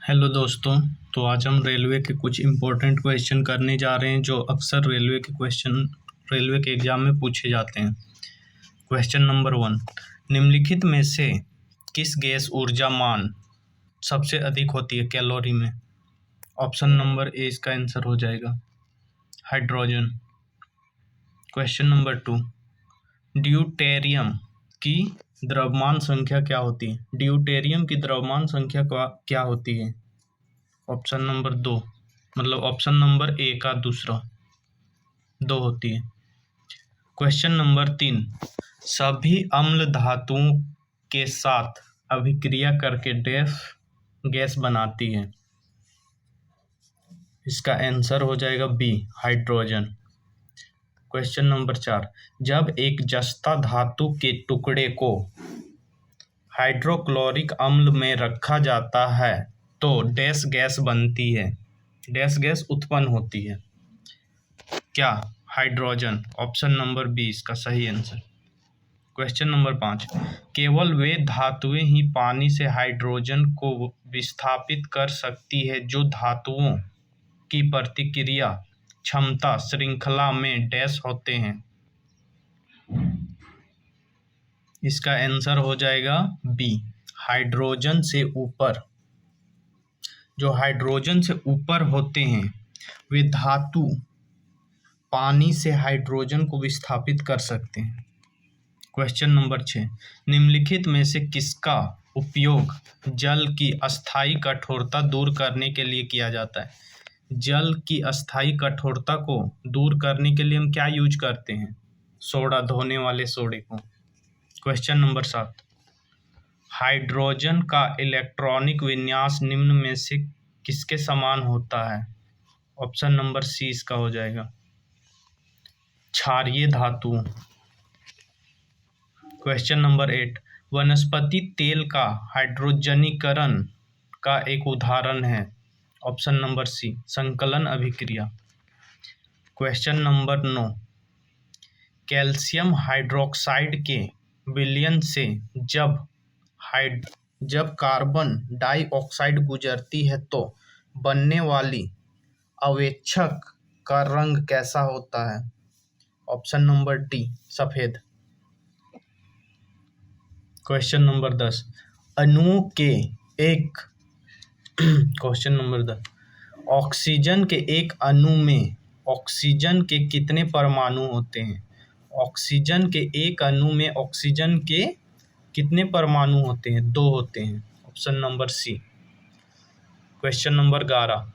Hello दोस्तों। तो आज हम रेलवे के कुछ इम्पोर्टेंट क्वेश्चन करने जा रहे हैं जो अक्सर रेलवे के एग्जाम में पूछे जाते हैं। क्वेश्चन नंबर 1, निम्नलिखित में से किस गैस ऊर्जा मान सबसे अधिक होती है कैलोरी में? ऑप्शन नंबर ए इसका आंसर हो जाएगा, हाइड्रोजन। क्वेश्चन नंबर 2, ड्यूटेरियम की द्रव्यमान संख्या क्या होती है? ड्यूटेरियम की द्रव्यमान संख्या क्या होती है? ऑप्शन नंबर 2, मतलब ऑप्शन नंबर ए का दूसरा 2 होती है। क्वेश्चन नंबर 3, सभी अम्ल धातुओं के साथ अभिक्रिया करके डैश गैस बनाती है? इसका आंसर हो जाएगा बी, हाइड्रोजन। क्वेश्चन नंबर 4, जब एक जस्ता धातु के टुकड़े को हाइड्रोक्लोरिक अम्ल में रखा जाता है तो डैश गैस बनती है, डैश गैस उत्पन्न होती है? क्या? हाइड्रोजन। ऑप्शन नंबर बी इसका सही आंसर। क्वेश्चन नंबर 5, केवल वे धातुएं ही पानी से हाइड्रोजन को विस्थापित कर सकती है जो धातुओं की प्रतिक्रिया क्षमता श्रृंखला में डैश होते हैं? इसका आंसर हो जाएगा बी, हाइड्रोजन से ऊपर। जो हाइड्रोजन से ऊपर होते हैं वे धातु पानी से हाइड्रोजन को विस्थापित कर सकते हैं। क्वेश्चन नंबर 6, निम्नलिखित में से किसका उपयोग जल की अस्थायी कठोरता दूर करने के लिए किया जाता है? जल की अस्थायी कठोरता को दूर करने के लिए हम क्या यूज करते हैं? सोडा, धोने वाले सोडे को। क्वेश्चन नंबर 7, हाइड्रोजन का इलेक्ट्रॉनिक विन्यास निम्न में से किसके समान होता है? ऑप्शन नंबर सी इसका हो जाएगा, क्षारीय धातु। क्वेश्चन नंबर 8, वनस्पति तेल का हाइड्रोजनीकरण का एक उदाहरण है? ऑप्शन नंबर सी, संकलन अभिक्रिया। क्वेश्चन नंबर 9, कैल्शियम हाइड्रोक्साइड के विलयन से जब कार्बन डाइऑक्साइड गुजरती है तो बनने वाली अवेक्षक का रंग कैसा होता है? ऑप्शन नंबर डी, सफेद। क्वेश्चन नंबर 10, अणुओं के एक क्वेश्चन नंबर 10, ऑक्सीजन के एक अणु में ऑक्सीजन के कितने परमाणु होते हैं? ऑक्सीजन के एक अणु में ऑक्सीजन के कितने परमाणु होते हैं? 2 होते हैं। Option number C. Question number 11,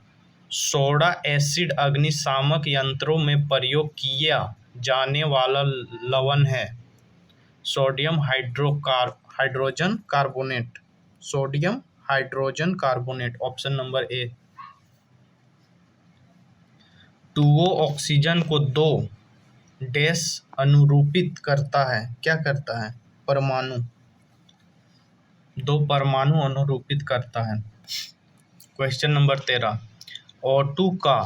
soda acid अग्निशामक यंत्रों में प्रयोग किया जाने वाला लवण है? Sodium hydrogen carbonate. Sodium hydrogen carbonate. Option number A. 2O oxygen को 2 डैश अनुरूपित करता है? क्या करता है? परमाणु। 2 परमाणु अनुरूपित करता है। क्वेश्चन नंबर 13, O2 का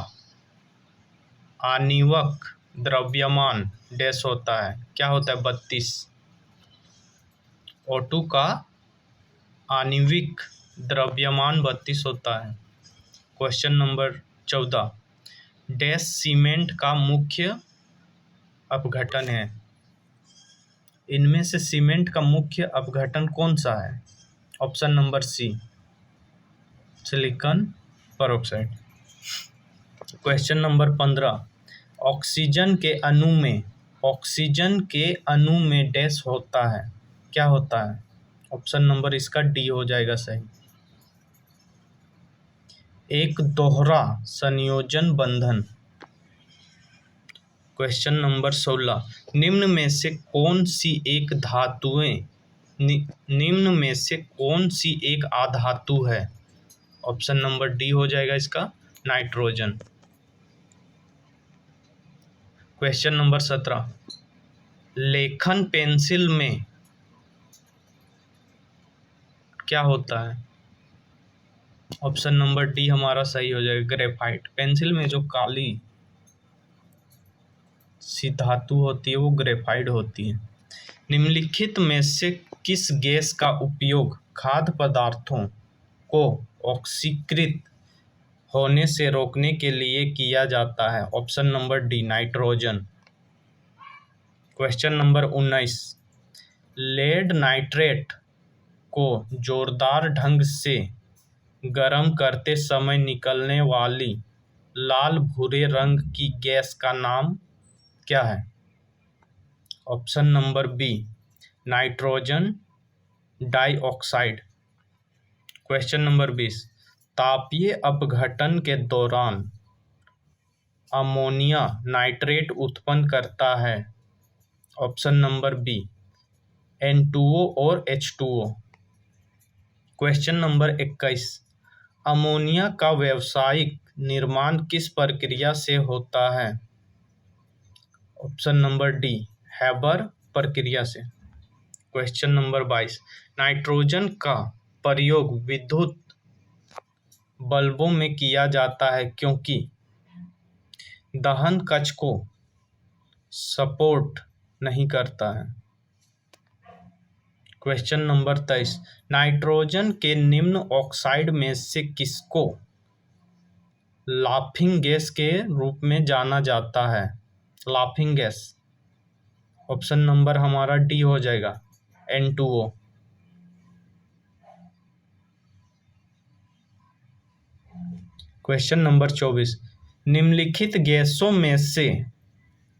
आणविक द्रव्यमान डैश होता है? क्या होता है? 32। O2 का आणविक द्रव्यमान 32 होता है। क्वेश्चन नंबर 14, डैश सीमेंट का मुख्य अपघटन है? इनमें से सीमेंट का मुख्य अपघटन कौन सा है? Option number C, silicon peroxide. Question number 15, oxygen के अणु में डैश होता है? क्या होता है? ऑप्शन नंबर इसका डी हो जाएगा सही, एक दोहरा संयोजन बंधन। क्वेश्चन नंबर 16, निम्न में से कौन सी एक आधातु है? ऑप्शन नंबर डी हो जाएगा इसका, नाइट्रोजन। क्वेश्चन नंबर 17, लेखन पेंसिल में क्या होता है? ऑप्शन नंबर डी हमारा सही हो जाएगा, ग्रेफाइट। पेंसिल में जो काली सी धातु होती है वो ग्रेफाइट होती है। निम्नलिखित में से किस गैस का उपयोग खाद्य पदार्थों को ऑक्सीकृत होने से रोकने के लिए किया जाता है? Option number D, nitrogen. Question number 19, lead nitrate को जोरदार ढंग से गर्म करते समय निकलने वाली लाल भूरे रंग की गैस का नाम क्या है? Option number B, nitrogen dioxide. Question number 20, तापीय अपघटन के दौरान अमोनिया नाइट्रेट उत्पन्न करता है? ऑप्शन नंबर बी, N2O और H2O। क्वेश्चन नंबर 21, अमोनिया का व्यावसायिक निर्माण किस प्रक्रिया से होता है? ऑप्शन नंबर डी, हैबर प्रक्रिया से। क्वेश्चन नंबर 22, नाइट्रोजन का प्रयोग विद्युत बल्बों में किया जाता है क्योंकि दहन कक्ष को सपोर्ट नहीं करता है। क्वेश्चन नंबर 23, नाइट्रोजन के निम्न ऑक्साइड में से किसको लाफिंग गैस के रूप में जाना जाता है? Laughing gas. ऑप्शन नंबर हमारा डी हो जाएगा, N2O। क्वेश्चन नंबर 24, निम्नलिखित गैसों में से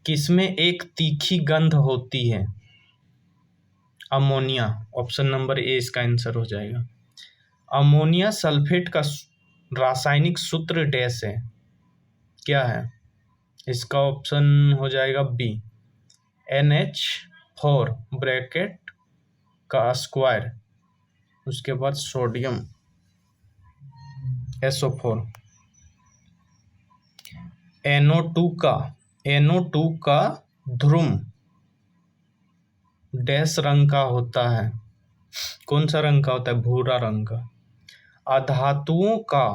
किसमें एक तीखी गंध होती है? अमोनिया। ऑप्शन नंबर ए इसका आंसर हो जाएगा। अमोनिया सल्फेट का रासायनिक सूत्र डैश है, क्या है? इसका ऑप्शन हो जाएगा बी, NH4 ब्रैकेट का स्क्वायर, उसके बाद सोडियम SO4। NO2 का ध्रुव डैश रंग का होता है? कौन सा रंग का होता है? भूरा रंग का। अधातुओं का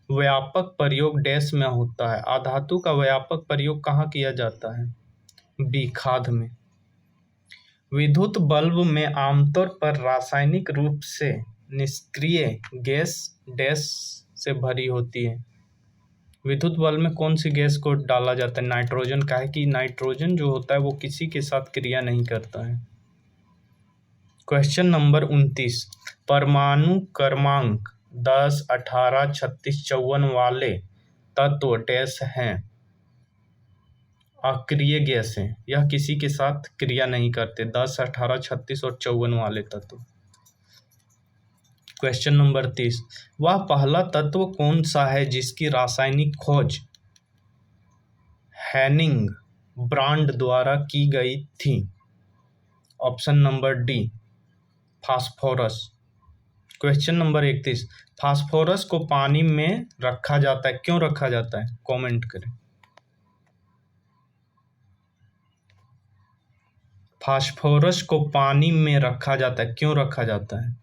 व्यापक प्रयोग डैश में होता है? अधातु का व्यापक प्रयोग कहाँ किया जाता है? बी, खाद में। विद्युत बल्ब में आमतौर पर रासायनिक रूप से निष्क्रिय गैस डैश से भरी होती है। विद्युत बल्ब में कौन सी गैस को डाला जाता है? नाइट्रोजन का है कि नाइट्रोजन जो होता है वो किसी के साथ क्रिया नहीं करता है। क्वेश्चन नंबर 29, परमाणु क्रमांक 10, 18, 36, 54 वाले तत्व डैश हैं? अक्रिय गैस है, यह किसी के साथ क्रिया नहीं करते। 10, 18, 36 और 54 वाले तत्व। क्वेश्चन नंबर 30, वह पहला तत्व कौन सा है जिसकी रासायनिक खोज हैनिंग ब्रांड द्वारा की गई थी? Option number D, phosphorus. Question number 31, phosphorus को पानी में रखा जाता है, क्यों रखा जाता है? कमेंट करें। फास्फोरस को पानी में रखा जाता है, क्यों रखा जाता है?